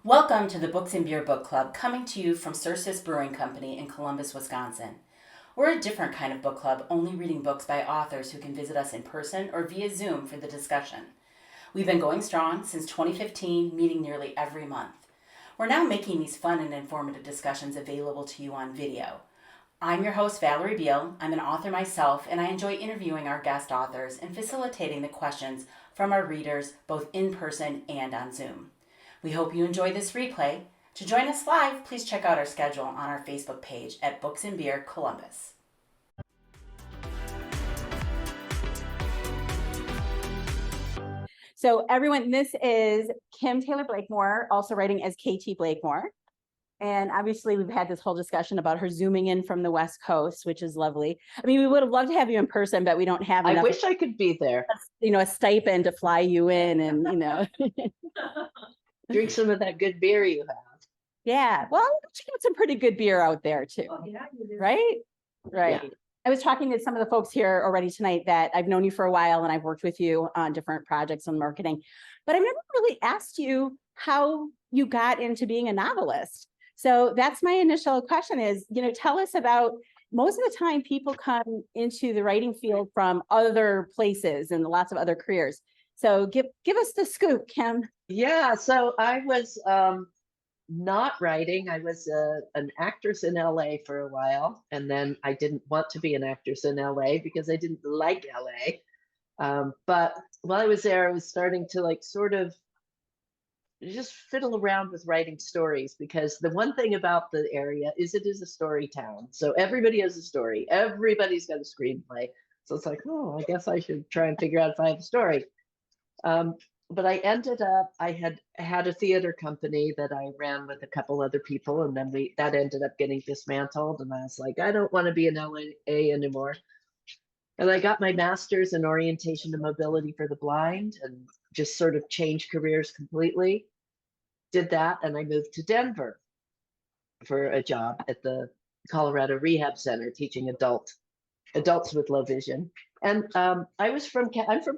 Welcome to the Books and Beer Book Club, coming to you from Cercis Brewing Company in Columbus, Wisconsin. We're a different kind of book club, only reading books by authors who can visit us in person or via Zoom for the discussion. We've been going strong since 2015, meeting nearly every month. We're now making these fun and informative discussions available to you on video. I'm your host, Valerie Beal. I'm an author myself, and I enjoy interviewing our guest authors and facilitating the questions from our readers both in person and on Zoom. We hope you enjoy this replay. To join us live, please check out our schedule on our Facebook page at Books and Beer Columbus. So everyone, this is Kim Taylor Blakemore, also writing as KT Blakemore. And obviously we've had this whole discussion about her zooming in from the West Coast, which is lovely. I mean, we would have loved to have you in person, but we don't have enough. I wish I could be there. A stipend to fly you in and, Drink some of that good beer you have. Yeah, well, you got some pretty good beer out there too. Oh, yeah, you do. Right? Yeah. I was talking to some of the folks here already tonight that I've known you for a while and I've worked with you on different projects and marketing, but I've never really asked you how you got into being a novelist. So that's my initial question is, tell us about, most of the time people come into the writing field from other places and lots of other careers. So give us the scoop, Kim. Yeah, so I was not writing. I was an actress in LA for a while, and then I didn't want to be an actress in LA because I didn't like LA. But while I was there, I was starting to sort of just fiddle around with writing stories, because the one thing about the area is it is a story town. So everybody has a story. Everybody's got a screenplay. So it's like, oh, I guess I should try and figure out if I have a story. But I ended up, I had a theater company that I ran with a couple other people, and then that ended up getting dismantled. And I was like, I don't want to be in LA anymore. And I got my master's in orientation and mobility for the blind and just sort of changed careers completely. Did that, and I moved to Denver for a job at the Colorado Rehab Center teaching adults with low vision. And I'm from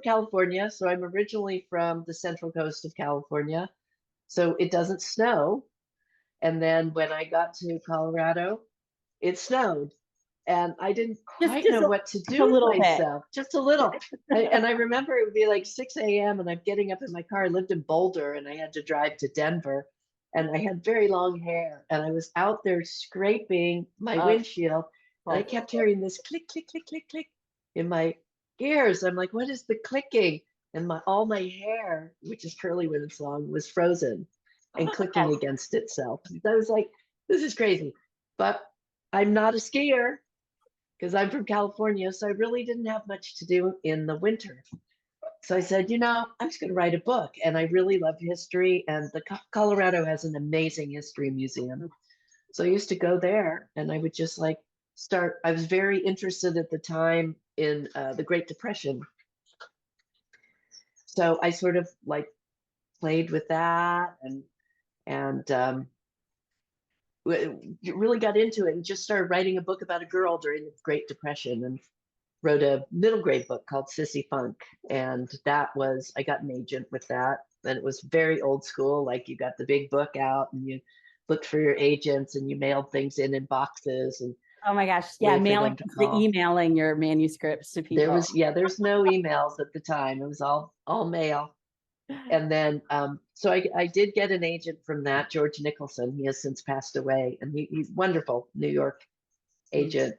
California, so I'm originally from the central coast of California. So it doesn't snow. And then when I got to Colorado, it snowed. And I didn't quite know what to do with myself. Just a little. And I remember it would be like 6 a.m. and I'm getting up in my car. I lived in Boulder and I had to drive to Denver. And I had very long hair. And I was out there scraping my windshield. And I kept hearing this click, click, click, click, click in my ears. I'm like, what is the clicking? And all my hair, which is curly when it's long, was frozen and clicking against itself. I was like, this is crazy. But I'm not a skier because I'm from California, so I really didn't have much to do in the winter. So I said, I'm just going to write a book. And I really love history, and Colorado has an amazing history museum. So I used to go there, and I would just start. I was very interested at the time in the Great Depression. So I sort of played with that and really got into it and just started writing a book about a girl during the Great Depression, and wrote a middle grade book called Sissy Funk. And I got an agent with that. And it was very old school. You got the big book out and you looked for your agents and you mailed things in boxes. And oh my gosh, yeah, emailing your manuscripts to people. There's no emails at the time. It was all mail. And then so I did get an agent from that, George Nicholson. He has since passed away, and he's wonderful New York agent.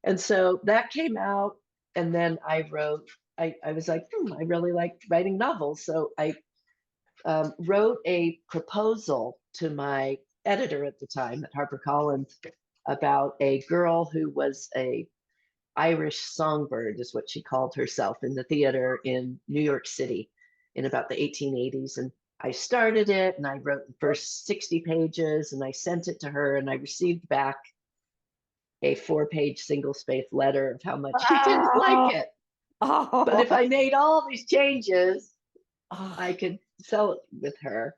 And so that came out, and then I was like, I really like writing novels. So I wrote a proposal to my editor at the time at HarperCollins about a girl who was a Irish songbird, is what she called herself, in the theater in New York City in about the 1880s. And I started it, and I wrote the first 60 pages, and I sent it to her, and I received back a 4-page single-spaced letter of how much she didn't like it. But if I made all these changes, I could sell it with her.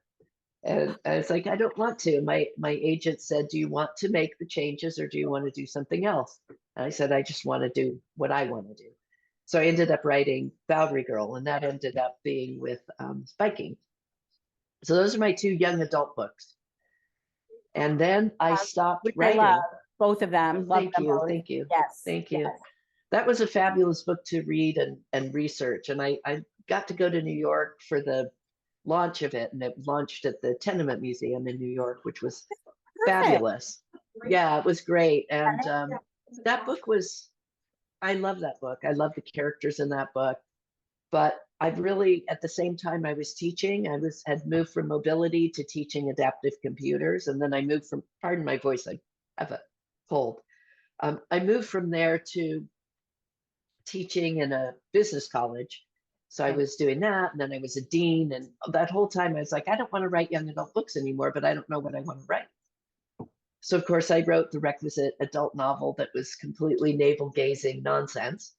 And I was like, I don't want to. My agent said, do you want to make the changes or do you want to do something else? And I said, I just want to do what I want to do. So I ended up writing Boundary Girl, and that ended up being with Spiking. So those are my two young adult books. And then I stopped Which I love, writing. both of them. Love Thank them you. both. Thank you. Yes. Thank Yes. you. That was a fabulous book to read and research. And I got to go to New York for the launch of it. And it launched at the Tenement Museum in New York, which was fabulous. Yeah, it was great. And that book was, I love that book. I love the characters in that book. But I've really, at the same time I was teaching, had moved from mobility to teaching adaptive computers. And then I moved from, pardon my voice, I have a cold. I moved from there to teaching in a business college. So I was doing that, and then I was a dean, and that whole time I was like, I don't want to write young adult books anymore, but I don't know what I want to write. So of course I wrote the requisite adult novel that was completely navel-gazing nonsense,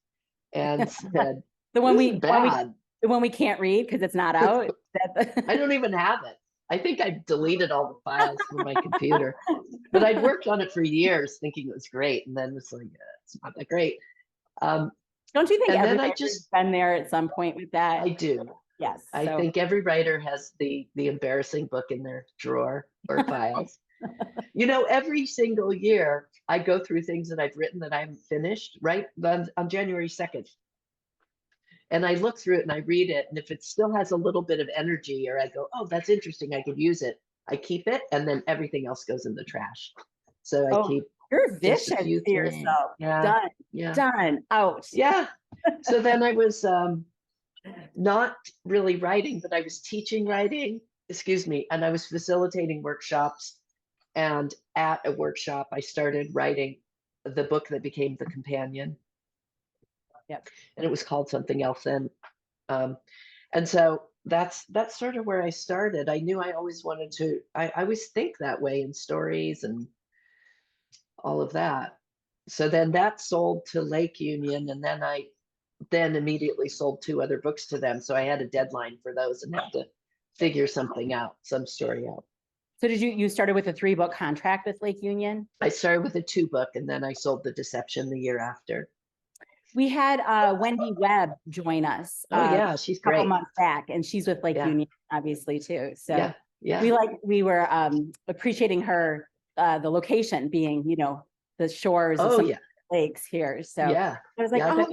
and said, The one this is bad. The one we can't read because it's not out. I don't even have it. I think I deleted all the files from my computer, but I'd worked on it for years thinking it was great, and then it's like, it's not that great. Don't you think and then everybody's been there at some point with that? I do. Yes. I think every writer has the embarrassing book in their drawer or files. You know, every single year I go through things that I've written that I haven't finished, right? On January 2nd. And I look through it and I read it. And if it still has a little bit of energy, or I go, oh, that's interesting, I could use it, I keep it. And then everything else goes in the trash. So I keep. You're vicious to yourself. Yeah. Done. Yeah. Done. Out. Yeah. So then I was not really writing, but I was teaching writing, and I was facilitating workshops. And at a workshop, I started writing the book that became The Companion. Yep. And it was called something else then. And so that's sort of where I started. I knew I always wanted to, I always think that way in stories and all of that. So then that sold to Lake Union, and then I immediately sold 2 other books to them. So I had a deadline for those and had to figure something out, some story out. So did you started with a 3-book contract with Lake Union? I started with a 2-book, and then I sold The Deception the year after. We had Wendy Webb join us. Oh yeah, she's great. A couple months back, and she's with Lake Union obviously too. So we were appreciating her, the location being, you know, the shores of some lakes here. So I was like, oh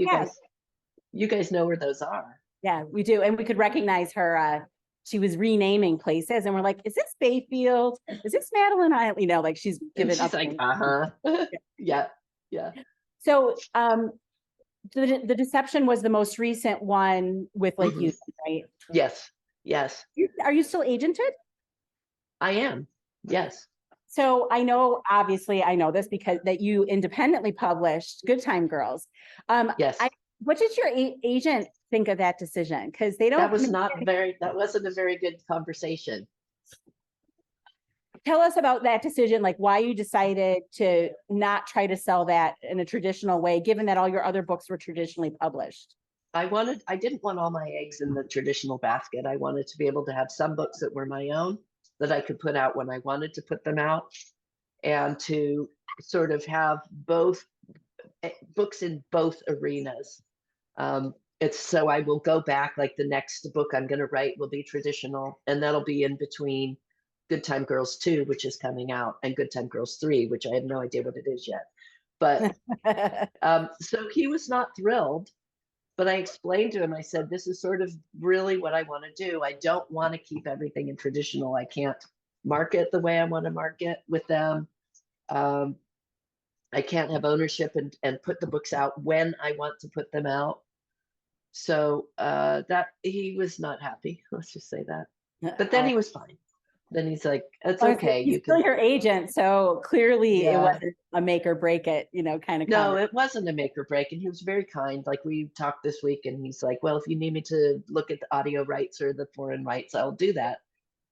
you guys know where those are. Yeah, we do, and we could recognize her. She was renaming places, and we're like, is this Bayfield? Is this Madeline Island? You know, like she's giving up. Like, yeah. So the Deception was the most recent one with Lake Union, right? Yes. Are you still agented? I am, yes. So I know, obviously I know this because that you independently published Good Time Girls. Yes. What did your agent think of that decision? Because they don't. That wasn't a very good conversation. Tell us about that decision, like why you decided to not try to sell that in a traditional way, given that all your other books were traditionally published. I didn't want all my eggs in the traditional basket. I wanted to be able to have some books that were my own, that I could put out when I wanted to put them out, and to sort of have both books in both arenas. It's so I will go back, like the next book I'm going to write will be traditional, and that'll be in between Good Time Girls 2, which is coming out, and Good Time Girls 3, which I have no idea what it is yet. But so he was not thrilled, but I explained to him, I said, this is sort of really what I want to do. I don't want to keep everything in traditional. I can't market the way I want to market with them. I can't have ownership and put the books out when I want to put them out. So that he was not happy. Let's just say that. But then he was fine. Then he's like, it's okay. He's still your agent, so clearly it wasn't a make or break it, you know, kind of. No, it wasn't a make or break, and he was very kind. Like we talked this week, and he's like, well, if you need me to look at the audio rights or the foreign rights, I'll do that.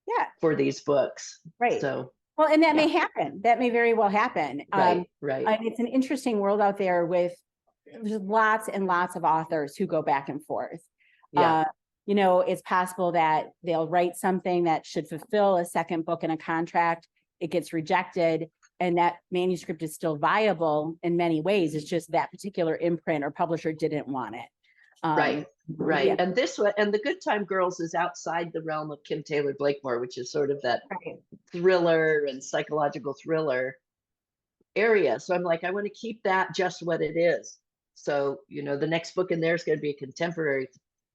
Yeah. For these books. Right. So. Well, and that may happen. That may very well happen. Right. And it's an interesting world out there with there's lots and lots of authors who go back and forth. Yeah. You know, it's possible that they'll write something that should fulfill a second book in a contract. It gets rejected, and that manuscript is still viable in many ways. It's just that particular imprint or publisher didn't want it. Right. Yeah. And this one, and The Good Time Girls is outside the realm of Kim Taylor Blakemore, which is sort of that Right. thriller and psychological thriller area. So I'm like, I want to keep that just what it is. So, the next book in there is going to be a contemporary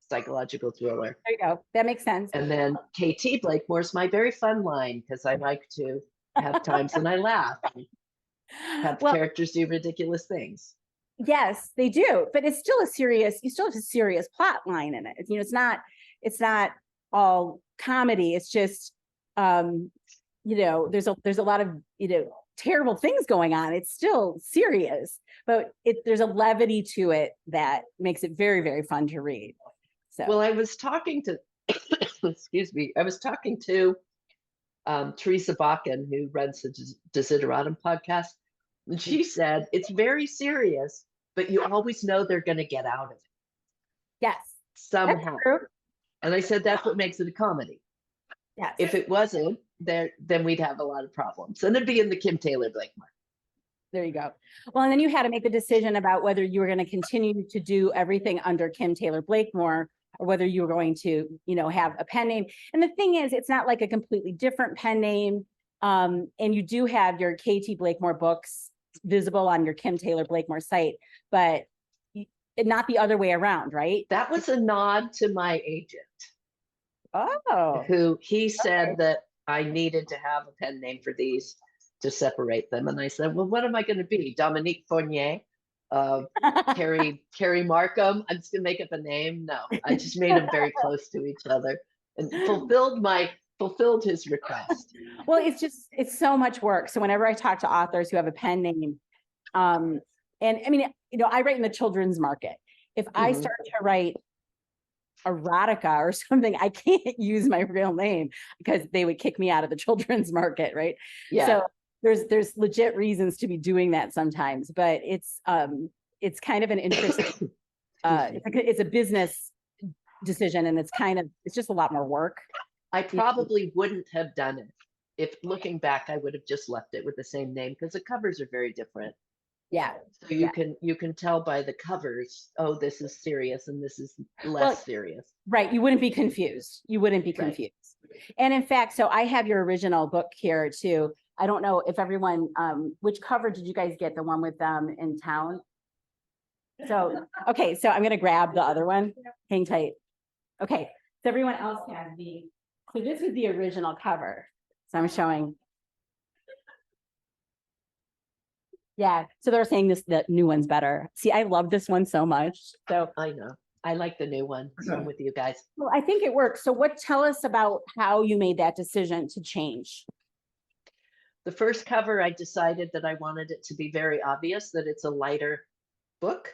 psychological thriller. There you go. That makes sense. And then KT Blakemore's my very fun line, because I like to have times when I laugh and have characters do ridiculous things. Yes, they do, but it's still you still have a serious plot line in it. It's not all comedy. It's just, there's a lot of, terrible things going on. It's still serious, but there's a levity to it that makes it very, very fun to read. So, well, I was talking to, excuse me, I was talking to Teresa Bakken, who runs the Desideratum podcast. And she said, it's very serious, but you always know they're going to get out of it. Yes. Somehow. And I said, that's what makes it a comedy. Yes. If it wasn't, then we'd have a lot of problems. And it'd be in the Kim Taylor Blakemore. There you go. Well, and then you had to make the decision about whether you were going to continue to do everything under Kim Taylor Blakemore, or whether you were going to, have a pen name. And the thing is, it's not like a completely different pen name. And you do have your KT Blakemore books visible on your Kim Taylor Blakemore site, but not the other way around, right? That was a nod to my agent. Oh. Who he said that I needed to have a pen name for these to separate them. And I said, well, what am I going to be? Dominique Fournier? Carrie Markham? I'm just going to make up a name? No, I just made them very close to each other and fulfilled his request. Well, it's so much work. So whenever I talk to authors who have a pen name, and I mean, I write in the children's market. If I start to write erotica or something, I can't use my real name because they would kick me out of the children's market, right? Yeah. So there's legit reasons to be doing that sometimes, but it's kind of an interesting it's a business decision, and it's just a lot more work. I probably wouldn't have done it. If looking back, I would have just left it with the same name, because the covers are very different. Yeah. So you can tell by the covers, oh, this is serious and this is less serious. Right. You wouldn't be confused. Right. And in fact, so I have your original book here too. I don't know if everyone, which cover did you guys get? The one with them in town? So, okay. So I'm going to grab the other one. Hang tight. Okay. So everyone else has so this is the original cover. So I'm showing. Yeah, so they're saying the new one's better. See, I love this one so much. So I know. I like the new one. So I'm with you guys. Well, I think it works. So tell us about how you made that decision to change. The first cover, I decided that I wanted it to be very obvious that it's a lighter book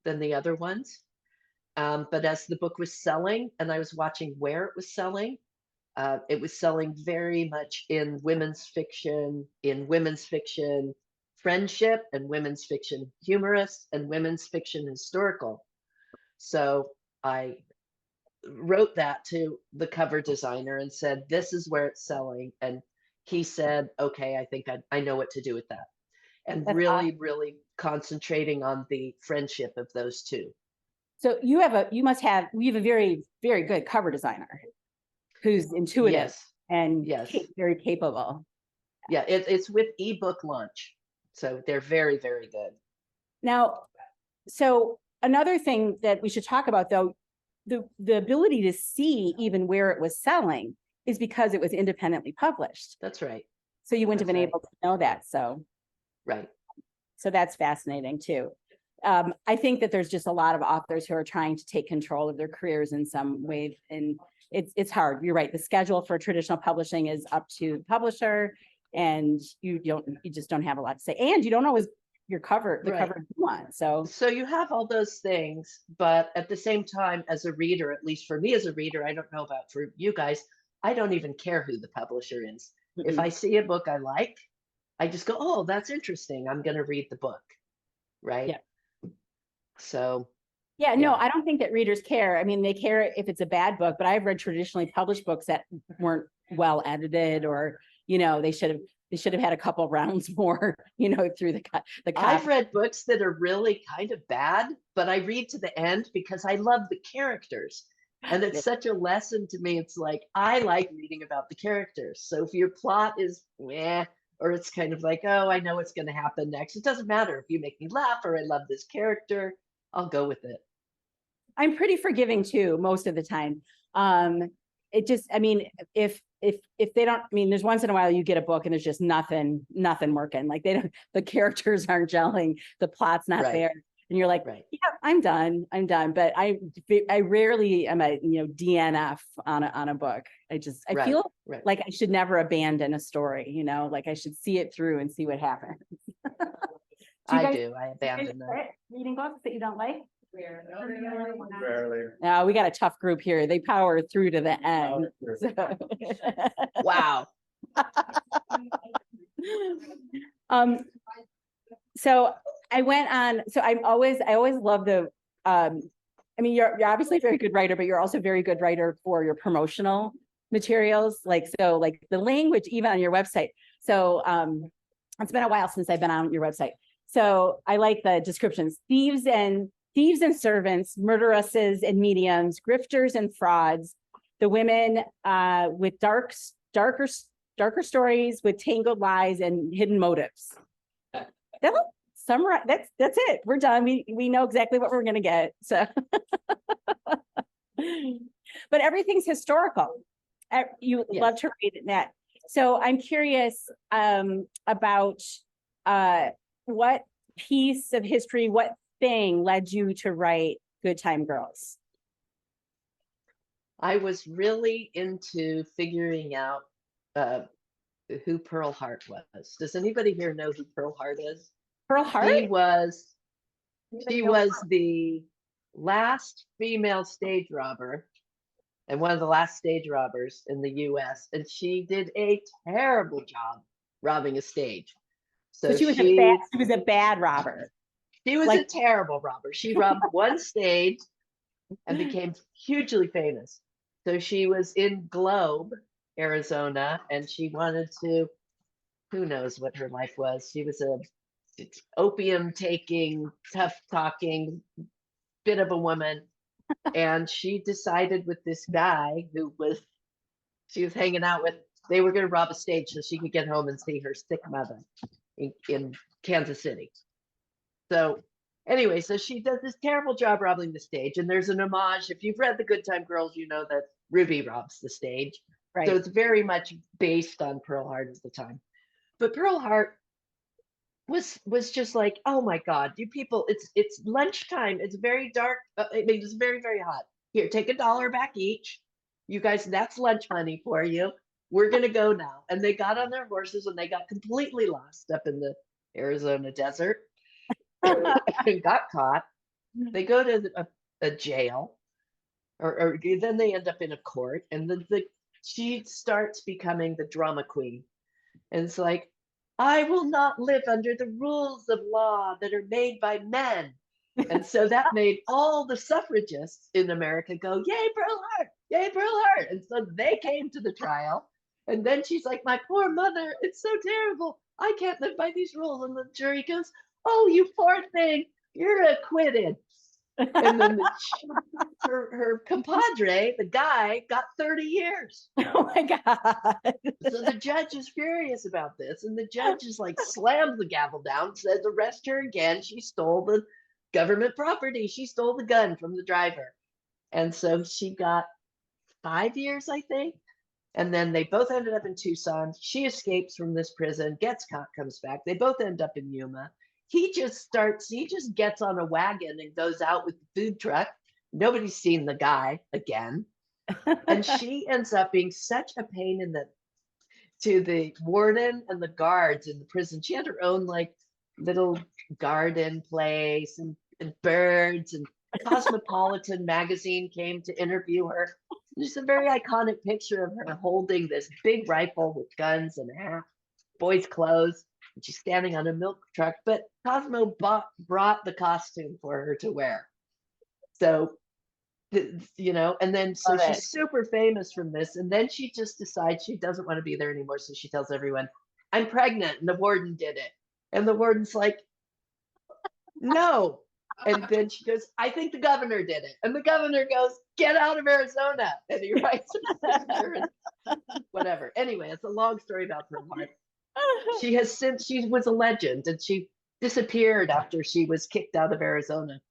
than the other ones. But as the book was selling and I was watching where it was selling very much in women's fiction, friendship, and women's fiction humorous, and women's fiction historical. So I wrote that to the cover designer and said, this is where it's selling. And he said, okay, I think I know what to do with that. And that's really, awesome. Really concentrating on the friendship of those two. So you have a very, very good cover designer who's intuitive and very capable. Yeah, it's with ebook launch. So they're very, very good. Now, so another thing that we should talk about, though, the ability to see even where it was selling is because it was independently published. That's right. So you wouldn't have been able to know that. So, right. So that's fascinating too. I think that there's just a lot of authors who are trying to take control of their careers in some way, and it's hard. You're right. The schedule for traditional publishing is up to the publisher, and you just don't have a lot to say, and you don't always cover you want. So you have all those things, but at the same time, as a reader, at least for me as a reader, I don't know about for you guys, I don't even care who the publisher is. Mm-hmm. If I see a book I like, I just go, oh, that's interesting. I'm going to read the book. Right. Yeah. So. Yeah, no, I don't think that readers care. I mean, they care if it's a bad book, but I've read traditionally published books that weren't well edited, or, they should have, they should have had a couple rounds more, through the I've copy. read books that are really kind of bad, but I read to the end because I love the characters. And it's such a lesson to me. It's like, I like reading about the characters. So if your plot is or it's kind of like, oh, I know what's going to happen next. It doesn't matter if you make me laugh or I love this character, I'll go with it. I'm pretty forgiving too, most of the time. It just, I mean, if they don't, I mean, there's once in a while you get a book and there's just nothing working. Like the characters aren't gelling, the plot's not there. And you're like, yeah, I'm done. But I rarely am a, DNF on a book. I feel like I should never abandon a story, like I should see it through and see what happens. I abandon them. Reading books that you don't like? Rarely. No, we got a tough group here. They power through to the end. So. Wow. So I went on. So I always love the. I mean, you're obviously a very good writer, but you're also a very good writer for your promotional materials. Like the language even on your website. So it's been a while since I've been on your website. So I like the descriptions: thieves and servants, murderesses and mediums, grifters and frauds, the women with darker stories with tangled lies and hidden motives. That summarize. That's it. We're done. We know exactly what we're gonna get. So, but everything's historical. You love to read that. So I'm curious about what piece of history, what thing led you to write Good Time Girls? I was really into figuring out who Pearl Hart was. Does anybody here know who Pearl Hart is? Pearl Hart? She was the last female stage robber and one of the last stage robbers in the US. And she did a terrible job robbing a stage. So she was a bad robber. She was a terrible robber. She robbed one stage and became hugely famous. So she was in Globe, Arizona, and she wanted to, who knows what her life was. She was a opium taking, tough talking bit of a woman. And she decided with this guy she was hanging out with, they were going to rob a stage so she could get home and see her sick mother in Kansas City. So anyway, so she does this terrible job robbing the stage. And there's an homage. If you've read The Good Time Girls, you know that Ruby robs the stage. Right. So it's very much based on Pearl Hart at the time. But Pearl Hart was just like, oh my God, you people, it's lunchtime. It's very dark. It's very, very hot. Here, take $1 back each. You guys, that's lunch money for you. We're going to go now. And they got on their horses and they got completely lost up in the Arizona desert. And got caught. They go to a jail, or then they end up in a court, and she starts becoming the drama queen. And it's like, I will not live under the rules of law that are made by men. And so that made all the suffragists in America go, yay, Pearl Hart, yay, Pearl Hart. And so they came to the trial. And then she's like, my poor mother, it's so terrible. I can't live by these rules. And the jury goes, oh, you poor thing, you're acquitted. And then her compadre, the guy, got 30 years. Oh my God. So the judge is furious about this. And the judge is like, slams the gavel down, says, arrest her again. She stole the government property. She stole the gun from the driver. And so she got 5 years, I think. And then they both ended up in Tucson. She escapes from this prison, gets caught, comes back. They both end up in Yuma. He just gets on a wagon and goes out with the food truck. Nobody's seen the guy again. And she ends up being such a pain to the warden and the guards in the prison. She had her own like little garden place and birds, and Cosmopolitan magazine came to interview her. There's a very iconic picture of her holding this big rifle with guns and a hat, boys' clothes. And she's standing on a milk truck, but Cosmo brought the costume for her to wear. So, and then so she's super famous from this. And then she just decides she doesn't want to be there anymore. So she tells everyone, I'm pregnant and the warden did it. And the warden's like, no. And then she goes, I think the governor did it. And the governor goes, get out of Arizona. And he writes her signature and whatever. Anyway, it's a long story about Pearl Harbor. She was a legend, and she disappeared after she was kicked out of Arizona.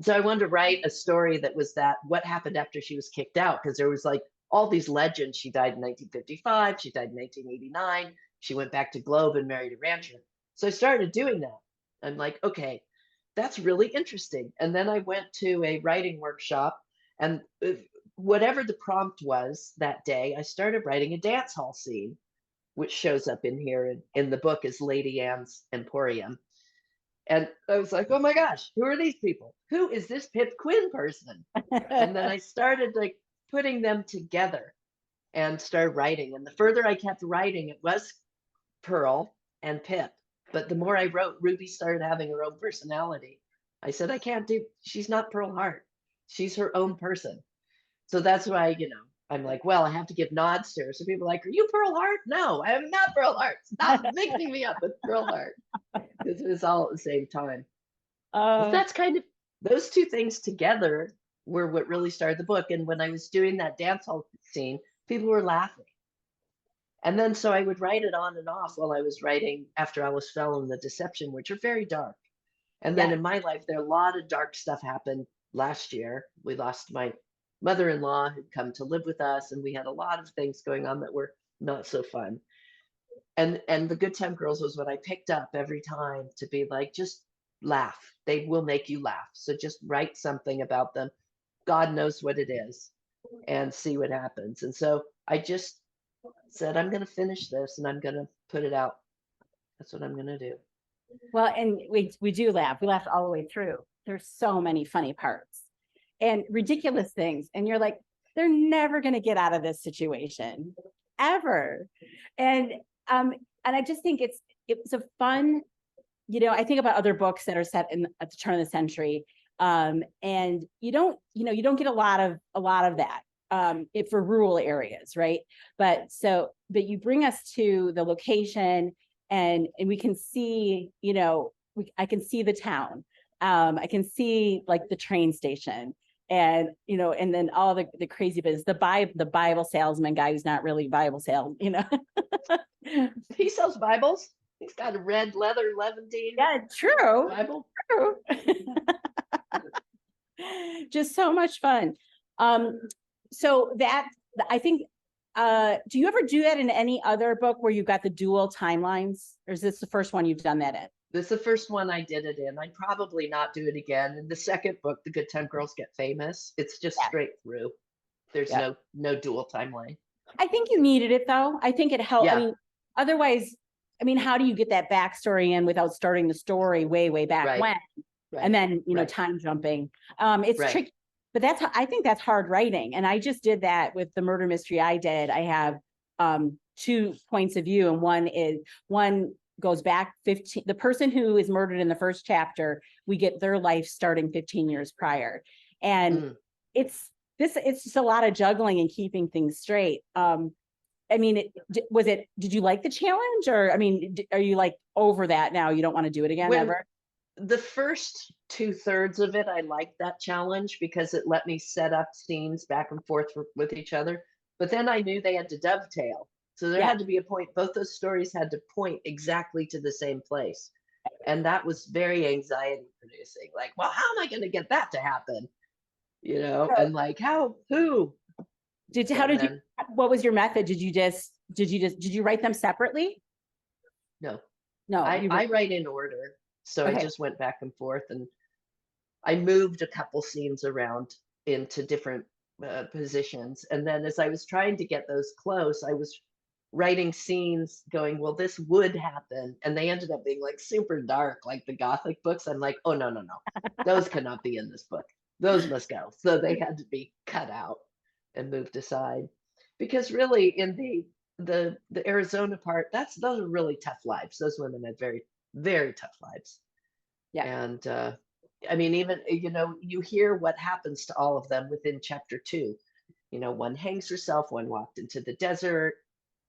So I wanted to write a story that was what happened after she was kicked out, because there was like all these legends. She died in 1955. She died in 1989. She went back to Globe and married a rancher. So I started doing that. I'm like, okay, that's really interesting. And then I went to a writing workshop, and whatever the prompt was that day, I started writing a dance hall scene, which shows up in here in the book as Lady Anne's Emporium. And I was like, oh my gosh, who are these people? Who is this Pip Quinn person? And then I started like putting them together and started writing. And the further I kept writing, it was Pearl and Pip. But the more I wrote, Ruby started having her own personality. I said, she's not Pearl Hart. She's her own person. So that's why, I'm like, well, I have to give nods to her. So people are like, are you Pearl Hart? No, I am not Pearl Hart. Stop mixing me up with Pearl Hart. Because it was all at the same time. But that's kind of, those two things together were what really started the book. And when I was doing that dance hall scene, people were laughing. And then so I would write it on and off while I was writing After Alice Fell and The Deception, which are very dark. And then in my life, there are a lot of dark stuff happened last year. We lost my mother-in-law who'd come to live with us, and we had a lot of things going on that were not so fun. And the Good Time Girls was what I picked up every time to be like, just laugh. They will make you laugh. So just write something about them. God knows what it is, and see what happens. And so I just said, I'm going to finish this and I'm going to put it out. That's what I'm going to do. Well, and we do laugh. We laughed all the way through. There's so many funny parts and ridiculous things. And you're like, they're never going to get out of this situation ever. And I just think it's a fun, I think about other books that are set at the turn of the century. And you don't get a lot of that for rural areas, right? But you bring us to the location, and we can see, I can see the town. I can see like the train station, and and then all the crazy business, the Bible salesman guy who's not really Bible sales, He sells Bibles. He's got a red leather Levantine. Yeah, true. Bible. True. Just so much fun. So that, I think, do you ever do that in any other book where you've got the dual timelines, or is this the first one you've done that in? This is the first one I did it in. I'd probably not do it again. In the second book, The Good Time Girls Get Famous, it's just straight through. There's no dual timeline. I think you needed it though. I think it helped. Yeah. I mean, otherwise, how do you get that backstory in without starting the story way back when? Right. And then, time jumping. It's tricky, but I think that's hard writing. And I just did that with the murder mystery I did. I have 2 points of view, and one goes back 15, the person who is murdered in the first chapter, we get their life starting 15 years prior. And it's just a lot of juggling and keeping things straight. Did you like the challenge, or, are you like over that now? You don't want to do it again ever? The first 2/3 of it, I liked that challenge because it let me set up scenes back and forth with each other. But then I knew they had to dovetail. So there had to be a point, both those stories had to point exactly to the same place. And that was very anxiety producing. Like, well, how am I going to get that to happen? And like, who? What was your method? Did you write them separately? No. I write in order. So I just went back and forth, and I moved a couple scenes around into different positions. And then as I was trying to get those close, I was writing scenes going, well, this would happen. And they ended up being like super dark, like the Gothic books. I'm like, oh, no. Those cannot be in this book. Those must go. So they had to be cut out and moved aside. Because really in the Arizona part, those are really tough lives. Those women had very, very tough lives. Yeah. And even, you hear what happens to all of them within chapter 2. One hangs herself, one walked into the desert.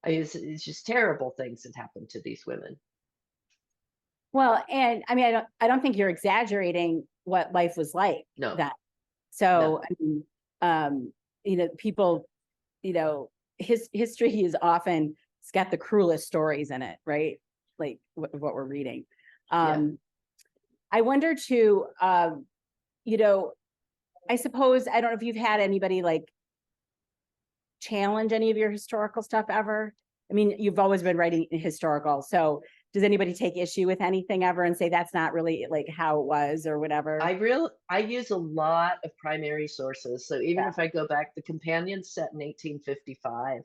It's just terrible things that happen to these women. Well, and I mean, I don't think you're exaggerating what life was like No, then. no. So, I mean, people, history is often, it's got the cruelest stories in it, right? Like what we're reading. Yeah. I wonder too, I suppose, I don't know if you've had anybody like challenge any of your historical stuff ever. I mean, you've always been writing historical. So does anybody take issue with anything ever and say that's not really like how it was or whatever? I use a lot of primary sources. So even Yeah. if I go back, the companion's set in 1855.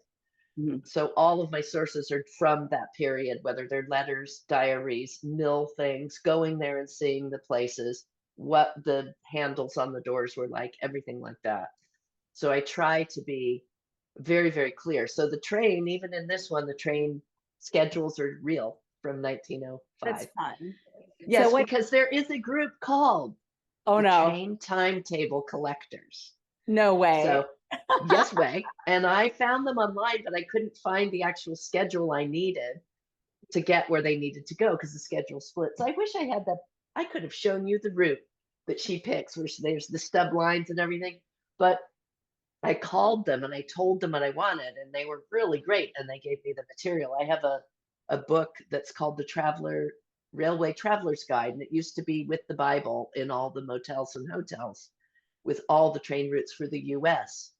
Mhm. So all of my sources are from that period, whether they're letters, diaries, mill things, going there and seeing the places, what the handles on the doors were like, everything like that. So I try to be very, very clear. So the train, even in this one, the train schedules are real from That's 1905. fun. Yes, what, because there is a group called oh the no, Train Timetable Collectors. no way. So, yes way. And I found them online, but I couldn't find the actual schedule I needed to get where they needed to go because the schedule split. So I wish I had that. I could have shown you the route that she picks, where there's the stub lines and everything. But I called them and I told them what I wanted, and they were really great. And they gave me the material. I have a book that's called the Railway Traveler's Guide, and it used to be with the Bible in all the motels and hotels with all the train routes for the US.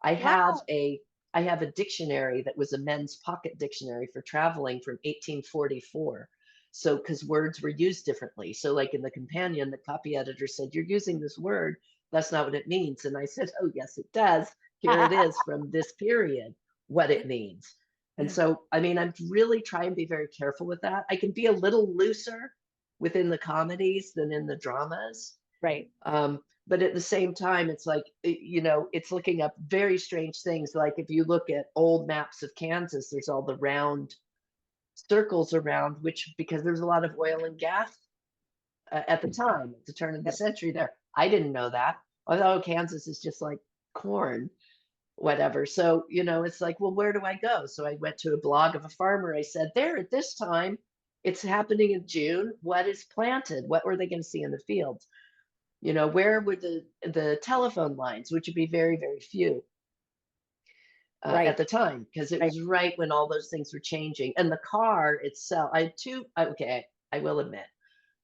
I have Wow. a dictionary that was a men's pocket dictionary for traveling from 1844. So because words were used differently. So like in the companion, the copy editor said, "You're using this word. That's not what it means." And I said, "Oh, yes, it does. Here it is from this period, what it means." And so, I mean, I'm really trying to be very careful with that. I can be a little looser within the comedies than in the dramas. Right. But at the same time, it's like, it's looking up very strange things. Like if you look at old maps of Kansas, there's all the round circles around, which because there's a lot of oil and gas at the time, at the turn of the Yep. century there. I didn't know that. I thought, oh, Kansas is just like corn, whatever. So, it's like, well, where do I go? So I went to a blog of a farmer. I said, there at this time, it's happening in June. What is planted? What were they going to see in the fields? Where were the telephone lines, which would be very, very few Right. at the time, because it Right. was right when all those things were changing. And the car itself, I had two, okay, I will admit,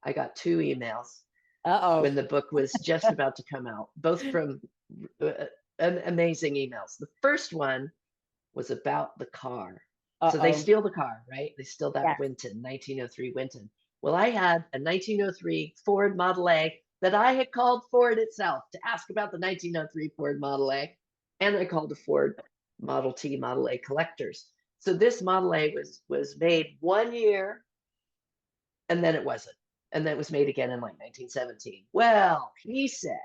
I got two emails Uh-oh. when the book was just about to come out, both from amazing emails. The first one was about the car. So they Uh-oh. steal the car, right? They steal that Yeah. Winton, 1903 Winton. Well, I had a 1903 Ford Model A that I had called Ford itself to ask about the 1903 Ford Model A. And I called a Ford Model T, Model A collectors. So this Model A was made 1 year, and then it wasn't. And then it was made again in like 1917. Well, he said,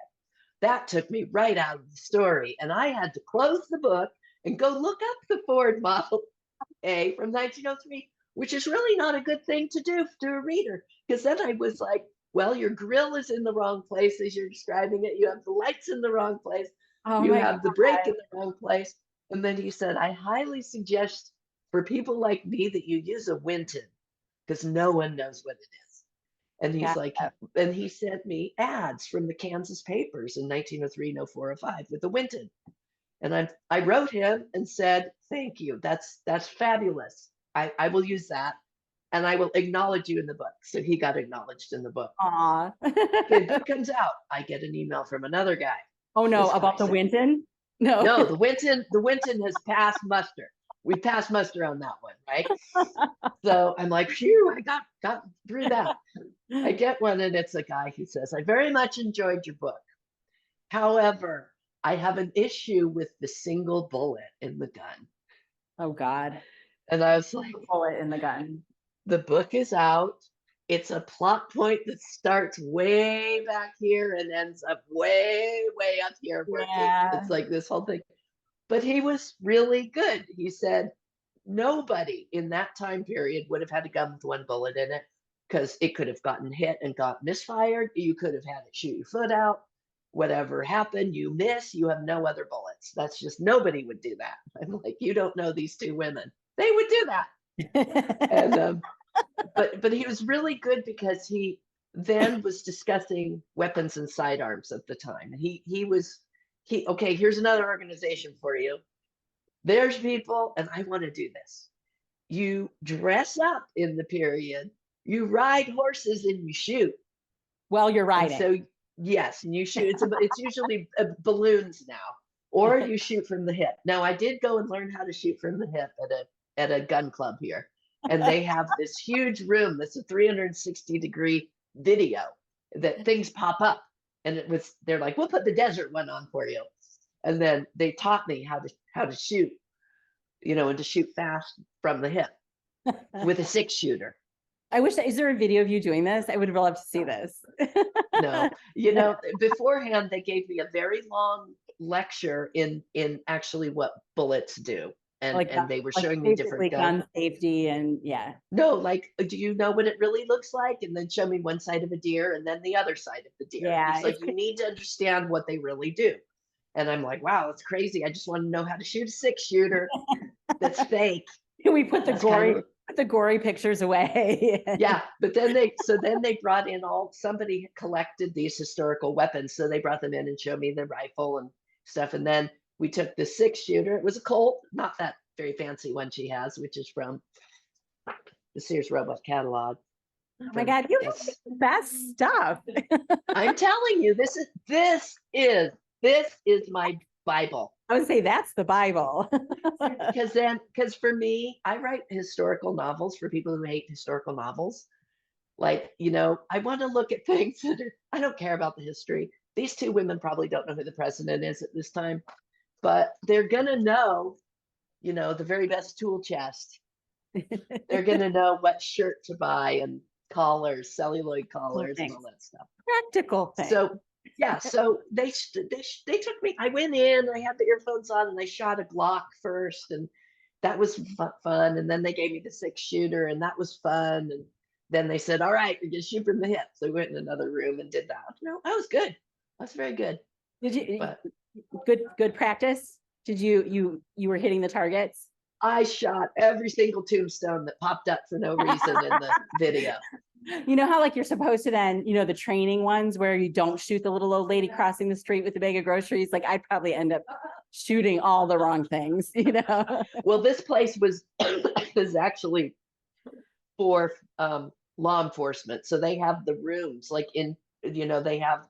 that took me right out of the story. And I had to close the book and go look up the Ford Model A from 1903, which is really not a good thing to do to a reader. Because then I was like, well, your grill is in the wrong place as you're describing it. You have the lights in the wrong place. Oh You my have the brake in God. the wrong place. And then he said, I highly suggest for people like me that you use a Winton because no one knows what it is. And he's Yeah. like, and he sent me ads from the Kansas papers in 1903, 04, 05 with the Winton. And I wrote him and said, thank you. That's fabulous. I will use that. And I will acknowledge you in the book. So he got acknowledged in the book. Aw. Okay, the book comes out. I get an email from another guy. Oh no, This guy about the said, Winton? No. no, the Winton has passed muster. We passed muster on that one, right? So I'm like, phew, I got through that. I get one, and it's a guy who says, I very much enjoyed your book. However, I have an issue with the single bullet in the gun. Oh God. And I was like, Bullet in the gun. the book is out. It's a plot point that starts way back here and ends up way, way up here. Yeah. It's like this whole thing. But he was really good. He said, nobody in that time period would have had a gun with one bullet in it because it could have gotten hit and got misfired. You could have had it shoot your foot out. Whatever happened, you miss, you have no other bullets. That's just, nobody would do that. I'm like, you don't know these two women. they would do that. And but he was really good because he then was discussing weapons and sidearms at the time. And okay, here's another organization for you. There's people, and I want to do this. You dress up in the period, you ride horses, and you shoot. While you're And riding. so yes, and you shoot. It's usually balloons now, or you shoot from the hip. Now I did go and learn how to shoot from the hip at a gun club here, and they have this huge room that's a 360-degree video that things pop up, and they're like, we'll put the desert one on for you, and then they taught me how to shoot, and to shoot fast from the hip with a 6-shooter. I wish is there a video of you doing this? I would love to see this. No, beforehand they gave me a very long lecture in actually what bullets do, and they were showing me different gun safety and No, like, do you know what it really looks like? And then show me one side of a deer and then the other side of the deer. Yeah, it's like you need to understand what they really do. And I'm like, wow, it's crazy. I just want to know how to shoot a 6-shooter that's fake. We put the gory pictures away. Yeah, but then they brought in somebody collected these historical weapons, so they brought them in and showed me the rifle and stuff. And then we took the 6-shooter. It was a Colt, not that very fancy one she has, which is from the Sears Roebuck catalog. Oh my God, you have the best stuff. I'm telling you, this is my Bible. I would say that's the Bible. Because for me, I write historical novels for people who hate historical novels. Like, I want to look at things I don't care about the history. These 2 women probably don't know who the president is at this time, but they're going to know, the very best tool chest. They're going to know what shirt to buy and collars, celluloid collars, and all that stuff. Practical things. So yeah, so they took me. I went in, I had the earphones on, and I shot a Glock first, and that was fun. And then they gave me the 6-shooter, and that was fun. And then they said, all right, you're gonna shoot from the hip. So we went in another room and did that. That was good. That's very good. Did you good practice? Did you were hitting the targets? I shot every single tombstone that popped up for no reason in the video. You know how like you're supposed to then, the training ones where you don't shoot the little old lady crossing the street with a bag of groceries. Like I'd probably end up shooting all the wrong things, Well, this place was actually for law enforcement. So they have the rooms like they have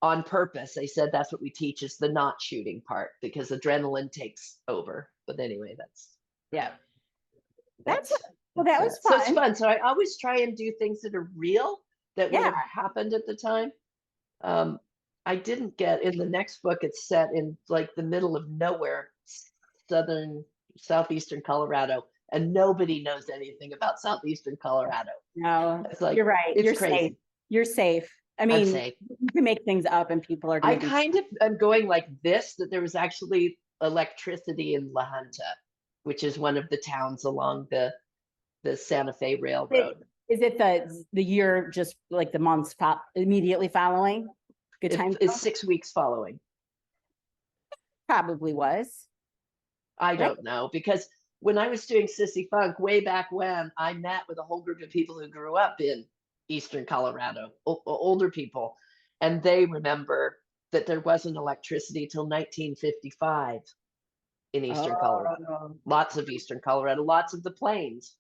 on purpose. They said that's what we teach is the not shooting part because adrenaline takes over. But anyway, that was fun. So it's fun. So I always try and do things that are real that would have happened at the time. I didn't get in the next book. It's set in like the middle of nowhere, southeastern Colorado, and nobody knows anything about southeastern Colorado. No, it's like, you're right. It's you're crazy. Safe. You're safe. I mean, you can make things up and people are. I kind of am going like this, that there was actually electricity in La Junta, which is one of the towns along the Santa Fe Railroad. Is it the year just like the months immediately following? Good time. It's 6 weeks following. Probably was. I don't know, because when I was doing Sissy Funk way back when, I met with a whole group of people who grew up in Eastern Colorado, older people, and they remember that there wasn't electricity till 1955 in Eastern Colorado. Lots of Eastern Colorado, lots of the plains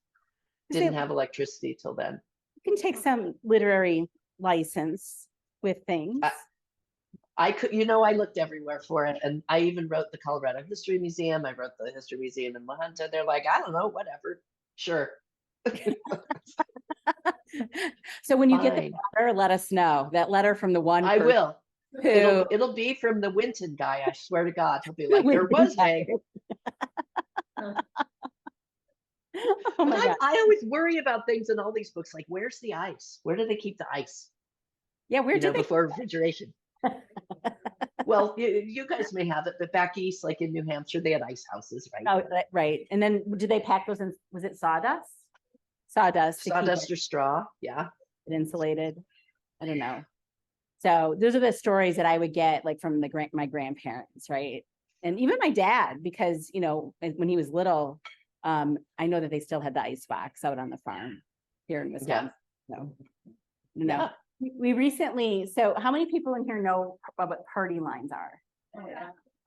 didn't have electricity till then. You can take some literary license with things. I could, I looked everywhere for it, and I even wrote the Colorado History Museum. I wrote the History Museum in La Junta. They're like, I don't know, whatever, sure. So when you get the letter, let us know. That letter from the one. I will. It'll be from the Winton guy. I swear to God, he'll be like, there was Meg. Oh my God. I always worry about things in all these books. Like, where's the ice? Where do they keep the ice? Yeah, where do they before refrigeration? Well, you guys may have it, but back east, like in New Hampshire, they had ice houses, right? Oh, right. And then did they pack those in? Was it sawdust? Sawdust or straw? Yeah. Insulated. I don't know. So those are the stories that I would get like from my grandparents, right? And even my dad, because when he was little, I know that they still had the ice box out on the farm here in Wisconsin. So, no. Yeah. We recently, so how many people in here know what party lines are?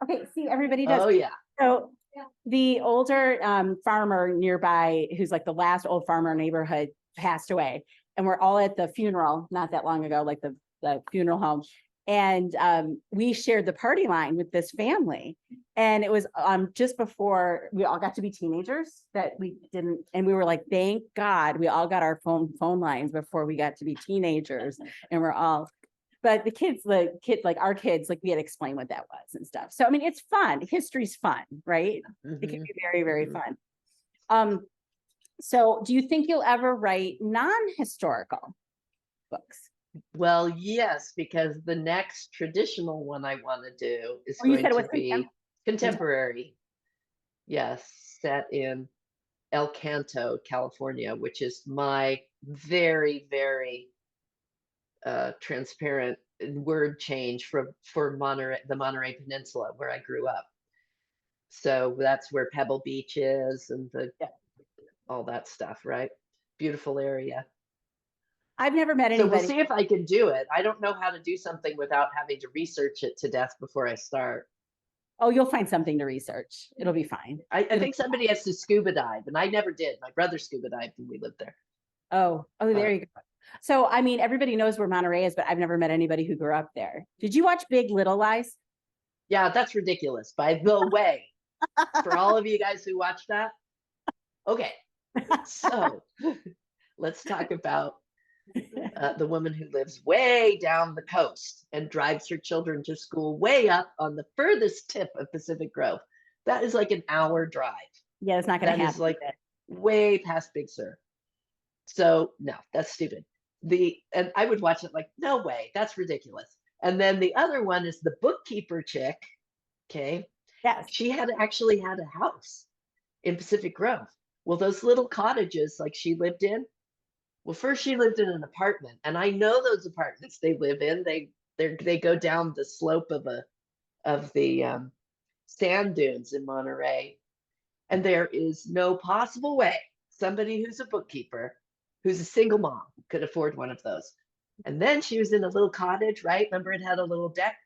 Okay, see, everybody does. Oh, yeah. So the older farmer nearby, who's like the last old farmer neighborhood, passed away. And we're all at the funeral not that long ago, like the funeral home. And we shared the party line with this family. And it was just before we all got to be teenagers that we didn't. And we were like, thank God we all got our phone lines before we got to be teenagers. And we're all, but the kids, like our kids, like we had to explain what that was and stuff. So, I mean, it's fun. History's fun, right? It can be very, very fun. So do you think you'll ever write non-historical books? Well, yes, because the next traditional one I want to do is Oh, you going said it to was be contemporary. Yes, set in El Canto, California, which is my very, very transparent word change for Monterey, the Monterey Peninsula, where I grew up. So that's where Pebble Beach is and all that stuff, right? Beautiful area. I've never met So we'll anybody. see if I can do it. I don't know how to do something without having to research it to death before I start. Oh, you'll find something to research. It'll be fine. I think somebody has to scuba dive, and I never did. My brother scuba dived when we lived there. Oh, there you go. So, I mean, everybody knows where Monterey is, but I've never met anybody who grew up there. Did you watch Big Little Lies? Yeah, that's ridiculous. By the way, for all of you guys who watched that, okay. So let's talk about the woman who lives way down the coast and drives her children to school way up on the furthest tip of Pacific Grove. That is like an hour drive. Yeah, it's not going to That happen. is like way past Big Sur. So no, that's stupid. And I would watch it like, no way, that's ridiculous. And then the other one is the bookkeeper chick. Okay. Yes. She actually had a house in Pacific Grove. Well, those little cottages like she lived in, well, first she lived in an apartment, and I know those apartments they live in. They go down the slope of the sand dunes in Monterey, and there is no possible way somebody who's a bookkeeper, who's a single mom, could afford one of those. And then she was in a little cottage, right? Remember, it had a little deck.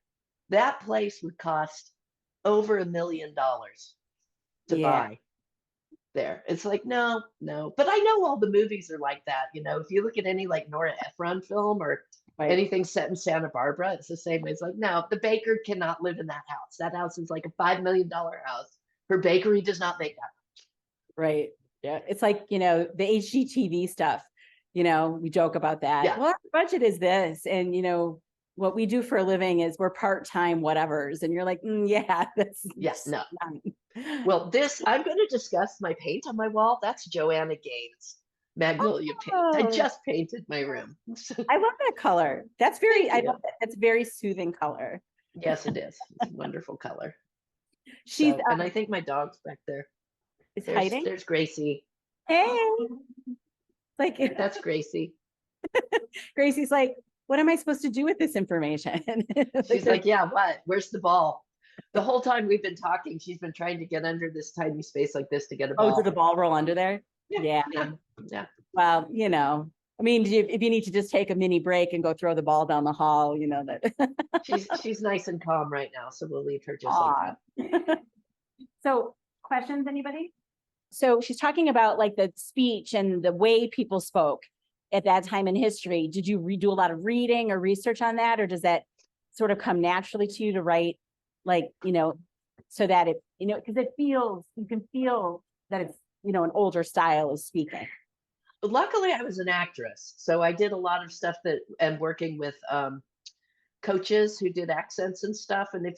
That place would cost over $1 million to buy. There, it's like no, but I know all the movies are like that. You know, if you look at any like Nora Ephron film or anything set in Santa Barbara, it's the same way. It's like, no, the baker cannot live in that house. That house is like a $5 million house. Her bakery does not make that. Right. Yeah. It's like, you know, the HGTV stuff, you know, we joke about that. Yeah. Well, our budget is this. And, you know, what we do for a living is we're part-time whatevers. And you're like, yeah, that's no. Well, I'm going to discuss my paint on my wall. That's Joanna Gaines Magnolia paint. I just painted my room. I love that color. That's very, I love that. That's very soothing color. Yes, it is. It's a wonderful color. She's, and I think my dog's back there. Is hiding? There's Gracie. Hey. Like that's Gracie. Gracie's like, what am I supposed to do with this information? She's like, yeah, what? Where's the ball? The whole time we've been talking, she's been trying to get under this tiny space like this to get a ball. Oh, did the ball roll under there? Yeah. Well, you know, I mean, if you need to just take a mini break and go throw the ball down the hall, you know that. she's nice and calm right now, so we'll leave her just like that. So, questions, anybody? So she's talking about like the speech and the way people spoke at that time in history. Did you do a lot of reading or research on that, or does that sort of come naturally to you to write, like, you know, so that it, you know, because you can feel that it's, you know, an older style of speaking. Luckily, I was an actress, so I did a lot of stuff and working with coaches who did accents and stuff. And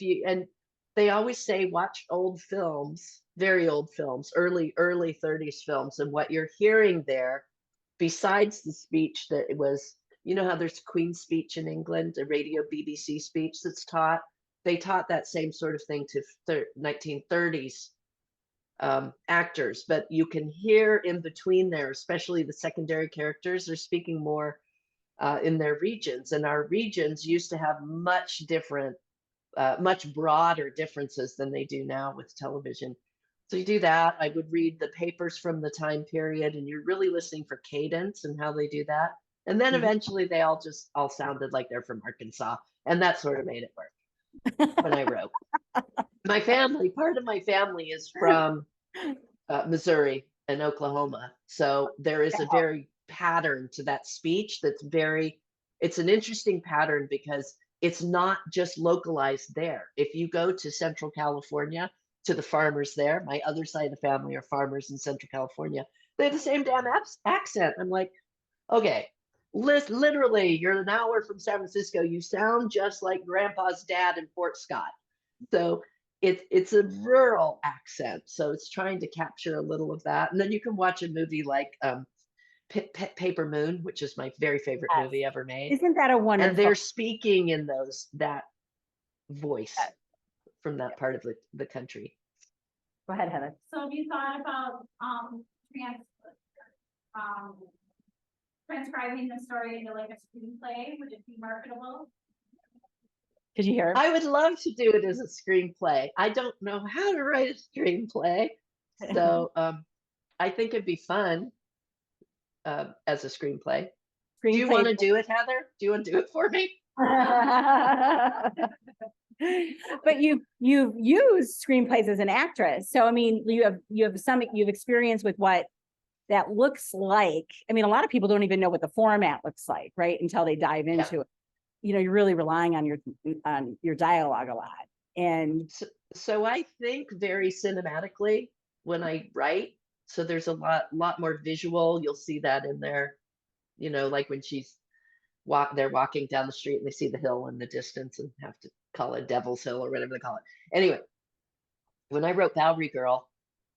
they always say, watch old films, very old films, early 30s films, and what you're hearing there, besides the speech that it was, you know how there's Queen's speech in England, a radio BBC speech that's taught. They taught that same sort of thing to 1930s actors, but you can hear in between there, especially the secondary characters, are speaking more in their regions. And our regions used to have much broader differences than they do now with television. So you do that. I would read the papers from the time period, and you're really listening for cadence and how they do that. And then Mhm. eventually they all sounded like they're from Arkansas, and that sort of made it work when I wrote. Part of my family is from Missouri and Oklahoma. So there is a very pattern to that speech it's an interesting pattern because it's not just localized there. If you go to Central California, to the farmers there, my other side of the family are farmers in Central California, they have the same damn accent. I'm like, okay, literally, you're an hour from San Francisco. You sound just like grandpa's dad in Fort Scott. So it's a rural accent. So it's trying to capture a little of that. And then you can watch a movie like Paper Moon, which is my very favorite Yes. movie ever made. Isn't that a And wonderful? they're speaking in that voice from that part of the country. Go ahead, Heather. So have you thought about transcribing the story into like a screenplay? Would it be marketable? Did you hear? I would love to do it as a screenplay. I don't know how to write a screenplay. So I think it'd be fun as a screenplay. Do you want to do it, Heather? Do you want to do it for me? But you've used screenplays as an actress. So I mean, you've experience with what that looks like. I mean, a lot of people don't even know what the format looks like, right? Until they dive into it. You know, you're really relying on your dialogue a lot. And so I think very cinematically when I write. So there's a lot more visual. You'll see that in there, you know, like when they're walking down the street and they see the hill in the distance and have to call it Devil's Hill or whatever they call it. Anyway, when I wrote Bowery Girl,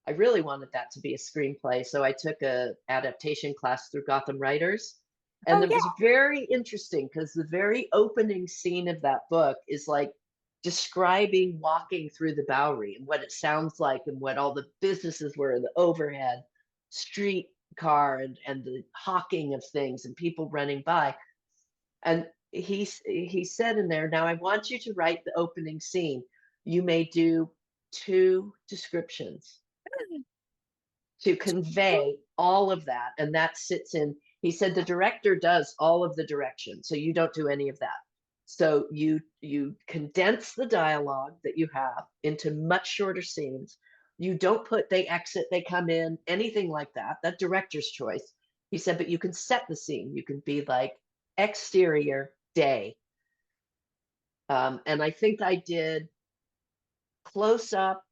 I really wanted that to be a screenplay. So I took a adaptation class through Gotham Writers. And it was very interesting because the very opening scene of that book is like describing walking through the Bowery and what it sounds like and what all the businesses were, the overhead streetcar and the hawking of things and people running by. And he said in there, now I want you to write the opening scene. You may do 2 descriptions to convey all of that. And that sits in, he said, the director does all of the direction. So you don't do any of that. So you condense the dialogue that you have into much shorter scenes. You don't put, they exit, they come in, anything like that. That director's choice. He said, but you can set the scene. You can be like exterior day. And I think I did close up,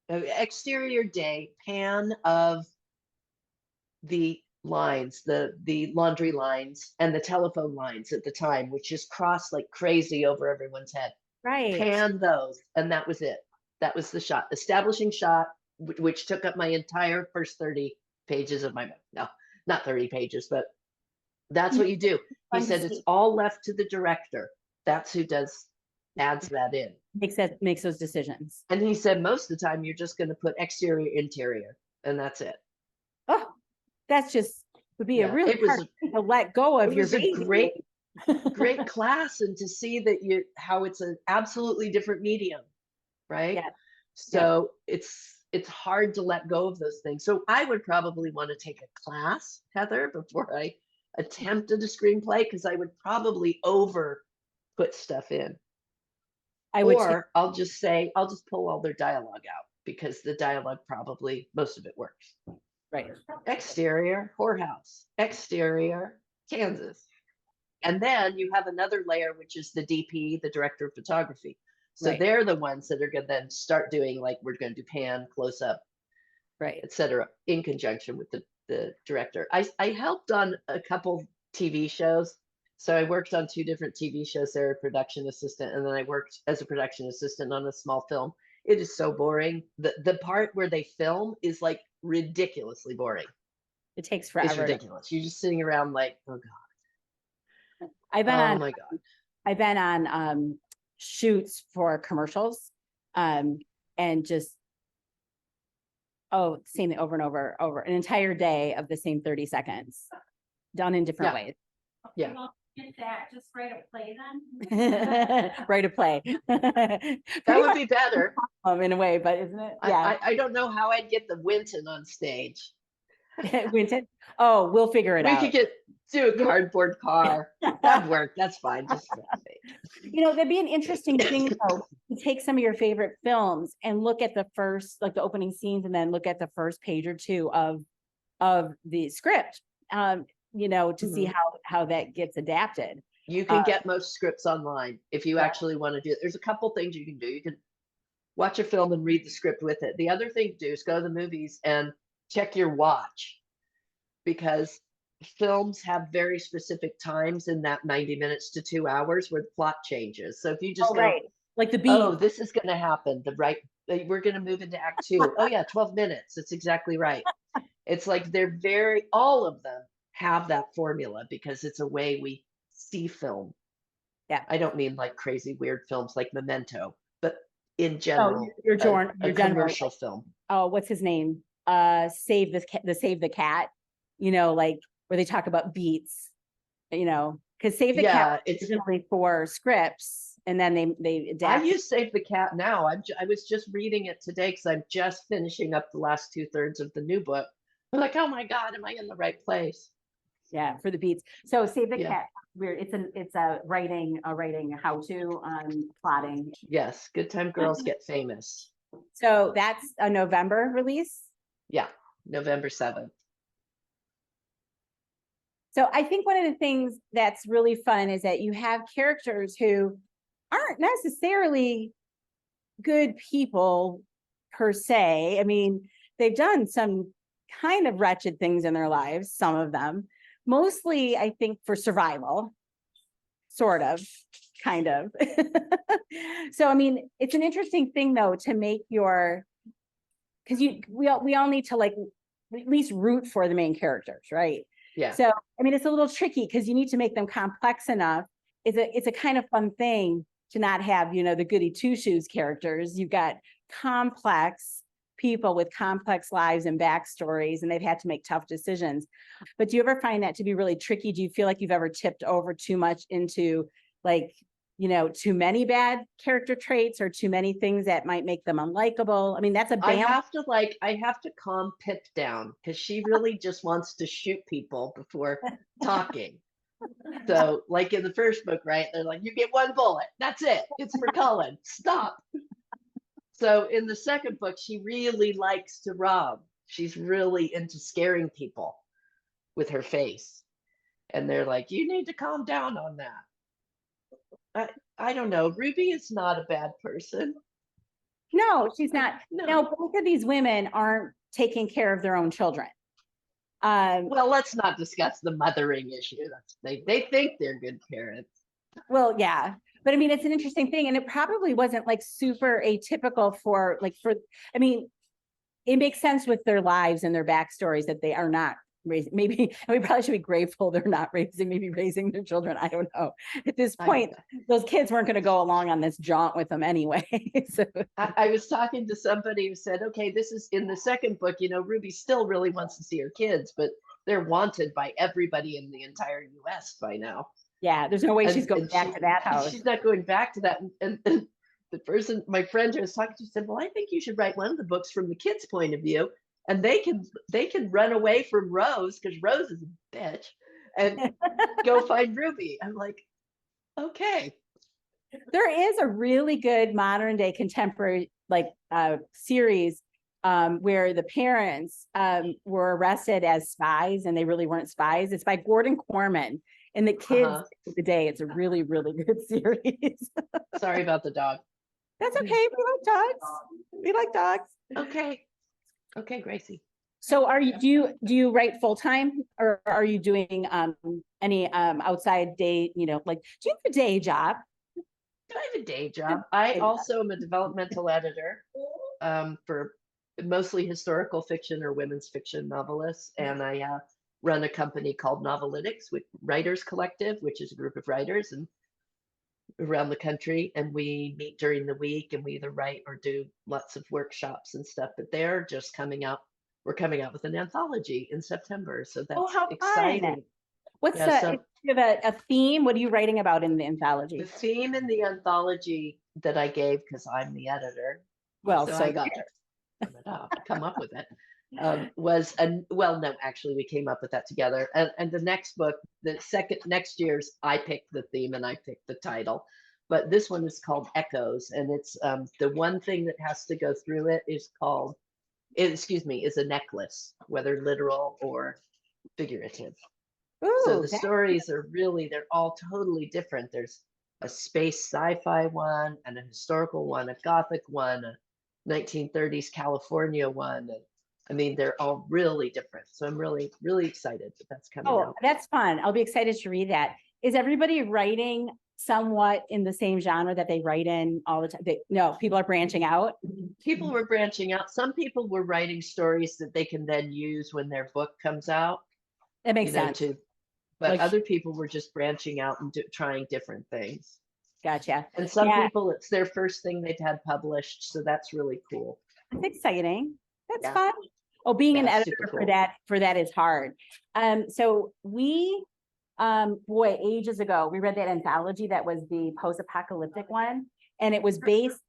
exterior day, pan of the lines, the laundry lines and the telephone lines at the time, which just crossed like crazy over everyone's head. right. Pan those, and that was it. That was the shot, establishing shot, which took up my entire first 30 pages of my book. No, not 30 pages, but that's what you do. He said it's all left to the director. That's who adds that in. Makes those decisions. And he said most of the time you're just going to put exterior, interior, and that's it. Oh, that's just would be a really hard thing to let go of your baby. It was a great class, and to see that how it's an absolutely different medium, right? Yeah. So it's hard to let go of those things. So I would probably want to take a class, Heather, before I attempted a screenplay, because I would probably over put stuff in. I'll just pull all their dialogue out, because the dialogue probably most of it works. Right. Exterior, whorehouse. Exterior, Kansas. And then you have another layer, which is the DP, the director of photography. So they're the ones that are going to then start doing, like, we're going to do pan, close up, right, etc., in conjunction with the director. I helped on a couple TV shows. So I worked on 2 different TV shows there, production assistant, and then I worked as a production assistant on a small film. It is so boring. The part where they film is like ridiculously boring. It takes forever. It's ridiculous. You're just sitting around like, oh God. I've been on shoots for commercials, and just seeing it over and over an entire day of the same 30 seconds done in different ways. Yeah. Get that, just write a play then. Write a play. That Pretty would much be better. in a way, but isn't it? Yeah. I don't know how I'd get the Winton on stage. Winton. Oh, we'll figure it We out. could do a cardboard car. That'd work. That's fine. Just You know, that'd be an interesting thing though, to take some of your favorite films and look at the first, like the opening scenes, and then look at the first page or two of the script. You know, to see how that gets adapted. you can get most scripts online if you Yeah. actually want to do it. There's a couple things you can do. You can watch a film and read the script with it. The other thing to do is go to the movies and check your watch, because films have very specific times in that 90 minutes to 2 hours where the plot changes. So if you just Oh, go, right. Like the beat. oh, this is going to happen, we're going to move into act 2. Oh yeah, 12 minutes. That's exactly right. It's like all of them have that formula because it's a way we see film. Yeah. I don't mean like crazy weird films like Memento, but in Oh, general, your a general. commercial film. Oh, what's his name? Save the Cat. You know, like where they talk about beats. You know, because Save the Cat it's originally for scripts, and then they I adapt. use Save the Cat now. I was just reading it today because I'm just finishing up the last 2/3 of the new book. I'm like, oh my God, am I in the right place? Yeah, for the beats. So Save the Yeah. Cat. It's a writing how-to on plotting. Yes, Good Time Girls Get Famous. So that's a November release. Yeah, November 7th. So I think one of the things that's really fun is that you have characters who aren't necessarily good people per se. I mean, they've done some kind of wretched things in their lives, some of them, mostly, I think, for survival, sort of, kind of. So, I mean, it's an interesting thing, though, to make because we all need to like at least root for the main characters, right? Yeah. So, I mean, it's a little tricky because you need to make them complex enough. It's a kind of fun thing to not have, you know, the goody two shoes characters. You've got complex people with complex lives and backstories, and they've had to make tough decisions. But do you ever find that to be really tricky? Do you feel like you've ever tipped over too much into like, you know, too many bad character traits or too many things that might make them unlikable? I mean, that's a I balance. have to calm Pip down because she really just wants to shoot people before talking. So, like in the first book, right? They're like, you get one bullet. That's it. It's for Cullen. Stop. So in the second book, she really likes to rob. She's really into scaring people with her face. And they're like, you need to calm down on that. I don't know. Ruby is not a bad person. No, she's not. No. No, both of these women aren't taking care of their own children. Well, let's not discuss the mothering issue. They think they're good parents. Well, yeah, but I mean, it's an interesting thing, and it probably wasn't like super atypical I mean, it makes sense with their lives and their backstories that they are not raising. Maybe, and we probably should be grateful they're not raising their children. I don't know. At this point, those kids weren't going to go along on this jaunt with them anyway. So I was talking to somebody who said, okay, this is in the second book, you know, Ruby still really wants to see her kids, but they're wanted by everybody in the entire US by now. Yeah, there's no way she's going back to that house. She's not going back to that. And the person, my friend who was talking to, said, well, I think you should write one of the books from the kids' point of view, and they can run away from Rose because Rose is a bitch and go find Ruby. I'm like, okay. There is a really good modern day contemporary series where the parents were arrested as spies and they really weren't spies. It's by Gordon Corman. And the kids of the day, it's a really, really good series. Sorry about the dog. That's okay. We like dogs. Okay, Gracie. So do you write full time, or are you doing any outside day, you know, like, do you have a day job? I have a day job. I also am a developmental editor for mostly historical fiction or women's fiction novelists, and I run a company called Novelitics with Writers Collective, which is a group of writers and around the country, and we meet during the week and we either write or do lots of workshops and stuff. But they're just coming out. We're coming out with an anthology in September, so that's how exciting. fun. What's Yeah, so- if you have a theme? What are you writing about in the anthology? The theme in the anthology that I gave, because I'm the editor, Well, so so I got to come up with it. Well, no, actually, we came up with that together. And the next book, next year's, I picked the theme and I picked the title. But this one is called Echoes, and it's the one thing that has to go through it is is a necklace, whether literal or figurative. So Ooh, the stories are they're all totally different. There's a space sci-fi one, and a historical one, a gothic one, a 1930s California one. And, I mean, they're all really different. So I'm really, really excited that that's coming out. that's fun. I'll be excited to read that. Is everybody writing somewhat in the same genre that they write in all the time? No, people are branching out. People were branching out. Some people were writing stories that they can then use when their book comes out. That makes sense. But Like- other people were just branching out and trying different things. Gotcha. And some Yeah. people, it's their first thing they've had published. So that's really cool. That's exciting. That's Yeah. fun. Oh, being an Yeah, editor super for cool. that is hard. So we, boy, ages ago, we read that anthology that was the post-apocalyptic one, and it was based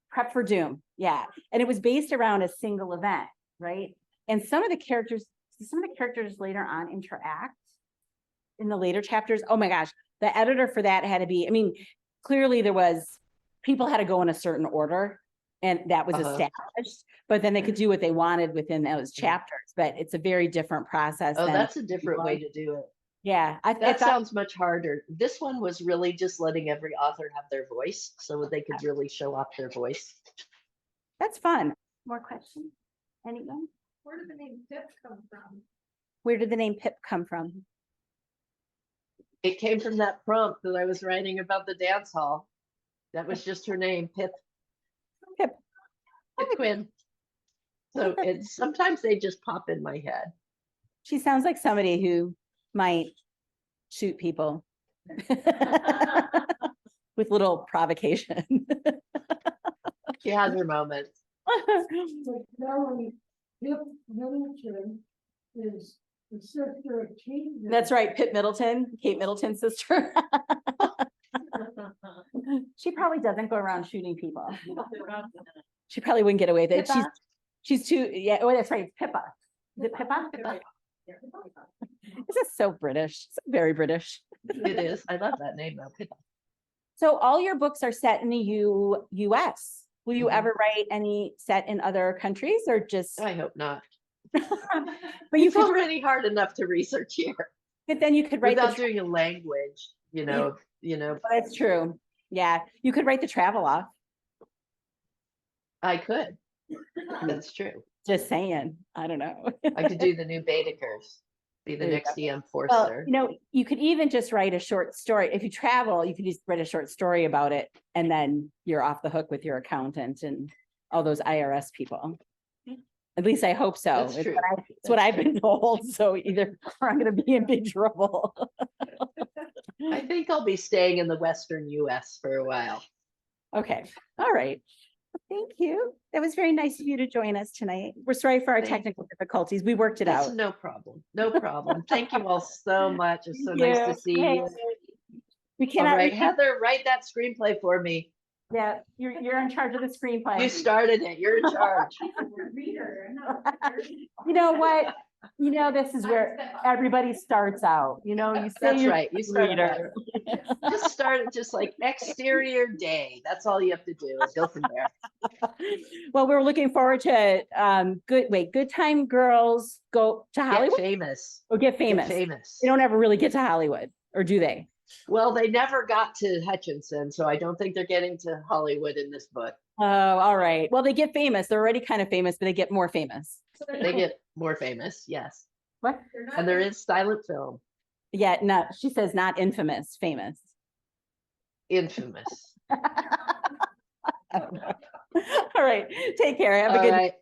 Prep for Doom. Yeah. And it was based around a single event, right? And some of the characters later on interact in the later chapters. Oh my gosh, the editor for that had to be, I mean, clearly people had to go in a certain order, and that was established, but then they could do what they wanted within those chapters. But it's a very different process. Oh, that's a different way to do it. Yeah. That sounds much harder. This one was really just letting every author have their voice so they could really show off their voice. That's fun. More questions? Anyone? Where did the name Pip come from? Where did the name Pip come from? It came from that prompt that I was writing about the dance hall. That was just her name, Pip. Pip. Pip Quinn. So sometimes they just pop in my head. She sounds like somebody who might shoot people with little provocation. She has her moments. Pip Middleton is the sister of Kate. That's right, Pip Middleton, Kate Middleton's sister. She probably doesn't go around shooting people. She probably wouldn't get away with it. Pippa? She's too, yeah, oh, that's right, it's Pippa. Is it Pippa? This is so British, it's very British. It is. I love that name though, Pippa. So all your books are set in the US. Will you Mhm. ever write any set in other countries, or just? I hope not. But you It's could, already hard enough to research here but then you could write without doing a language, Oh, that's true. Yeah, you could write the travel off. I could. That's true. Just saying. I don't know. I could do the new Baedekers, be the There you next E.M. Well, Forster. you could even just write a short story. If you travel, you could just write a short story about it, and then you're off the hook with your accountant and all those IRS people. At least I hope so. That's It's true. it's what I've been told. So either or I'm going to be in big trouble. I think I'll be staying in the Western US for a while. Okay. All right. Thank you. That was very nice of you to join us tonight. We're sorry for our Thank technical difficulties. We worked it It's out. no problem. No problem. Thank you all so much. It's so Thank nice you. to see Hey, you. We All cannot. right, Heather, write that screenplay for me. Yeah, you're in charge of the screenplay. You started it. You're in charge. Reader. You know what? This is where everybody starts out. You say That's you're right. You a started reader. Just start it just like exterior day. That's all you have to do is go from there. Well, we're looking forward to Good Time Girls go to Get Hollywood famous. or get famous. Get famous. They don't ever really get to Hollywood, or do they? Well, they never got to Hutchinson, so I don't think they're getting to Hollywood in this book. Oh, all right. Well, they get famous. They're already kind of famous, but they get more famous. They get more famous, yes. What? And there is silent film. Yeah, no, she says not infamous, famous. Infamous. All right. Take care. Have a All good right.